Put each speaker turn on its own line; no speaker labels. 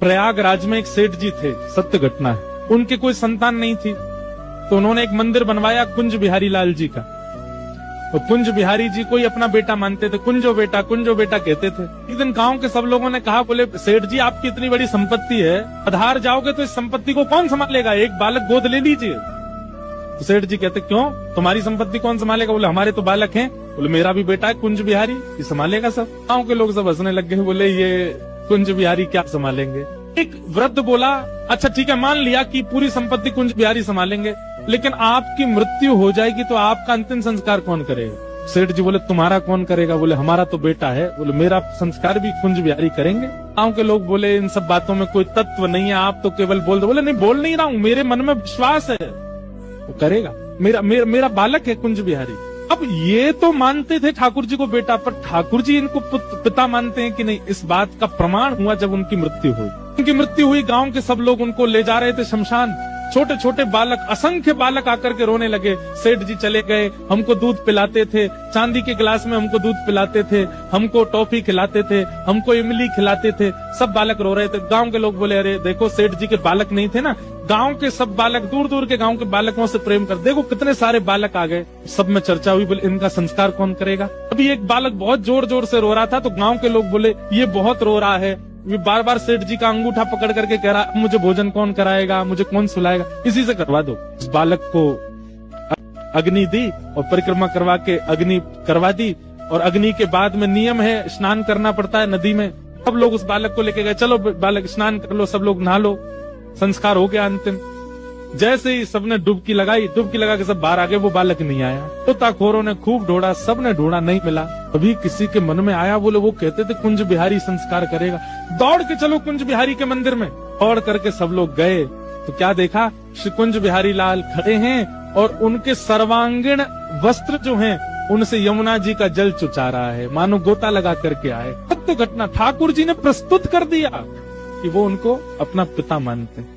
प्रयागराज में एक सेठ जी थे, सत्य घटना है। उनके कोई संतान नहीं थी, तो उन्होंने एक मंदिर बनवाया कुंज बिहारी लाल जी का। तो कुंज बिहारी जी को ही अपना बेटा मानते थे, कुंजो बेटा कहते थे। एक दिन गांव के सब लोगों ने कहा, बोले सेठ जी आपकी इतनी बड़ी संपत्ति है, आधार जाओगे तो इस संपत्ति को कौन संभालेगा, एक बालक गोद ले लीजिए। तो सेठ जी कहते क्यों, तुम्हारी संपत्ति कौन संभालेगा? बोले हमारे तो बालक हैं। बोले मेरा भी बेटा है कुंज बिहारी, ये संभालेगा सब। गांव के लोग सब हंसने लग गए, बोले ये कुंज बिहारी क्या संभालेंगे। एक वृद्ध बोला, अच्छा ठीक है, मान लिया कि पूरी संपत्ति कुंज बिहारी संभालेंगे, लेकिन आपकी मृत्यु हो जाएगी तो आपका अंतिम संस्कार कौन करेगा? सेठ जी बोले तुम्हारा कौन करेगा? बोले हमारा तो बेटा है। बोले मेरा संस्कार भी कुंज बिहारी करेंगे। गांव के लोग बोले इन सब बातों में कोई तत्व नहीं है, आप तो केवल बोल दो। बोले नहीं, बोल नहीं रहा हूँ, मेरे मन में विश्वास है वो करेगा, मेरा बालक है कुंज बिहारी। अब ये तो मानते थे ठाकुर जी को बेटा, पर ठाकुर जी इनको पिता मानते हैं कि नहीं, इस बात का प्रमाण हुआ जब उनकी मृत्यु हुई। उनकी मृत्यु हुई, गांव के सब लोग उनको ले जा रहे थे शमशान। छोटे छोटे बालक, असंख्य बालक आकर के रोने लगे। सेठ जी चले गए, हमको दूध पिलाते थे, चांदी के गिलास में हमको दूध पिलाते थे, हमको टॉफी खिलाते थे, हमको इमली खिलाते थे। सब बालक रो रहे थे। गांव के लोग बोले अरे देखो सेठ जी के बालक नहीं थे ना, गांव के सब बालक, दूर दूर के गांव के बालकों से प्रेम कर, देखो कितने सारे बालक आ गए। सब में चर्चा हुई, बोले इनका संस्कार कौन करेगा। अभी एक बालक बहुत जोर जोर से रो रहा था, तो गांव के लोग बोले ये बहुत रो रहा है, ये बार बार सेठ जी का अंगूठा पकड़ करके कह रहा मुझे भोजन कौन कराएगा, मुझे कौन सुलाएगा, इसी से करवा दो। इस बालक को अग्नि दी और परिक्रमा करवा के अग्नि करवा दी। और अग्नि के बाद में नियम है, स्नान करना पड़ता है नदी में। सब लोग उस बालक को लेके गए, चलो बालक स्नान कर लो, सब लोग नहा लो। संस्कार हो गया अंतिम। जैसे ही सबने डुबकी लगाई, डुबकी लगा के सब बाहर आ गए, वो बालक नहीं आया। तोताखोरों ने खूब ढूंढा, सबने ढूंढा, नहीं मिला। अभी किसी के मन में आया, बोले वो कहते थे कुंज बिहारी संस्कार करेगा, दौड़ के चलो कुंज बिहारी के मंदिर में। दौड़ करके सब लोग गए तो क्या देखा, श्री कुंज बिहारी लाल खड़े हैं और उनके सर्वांगीण वस्त्र जो हैं उनसे यमुना जी का जल चुचा रहा है, मानो गोता लगा करके आए। सत्य घटना ठाकुर जी ने प्रस्तुत कर दिया कि वो उनको अपना पिता मानते हैं।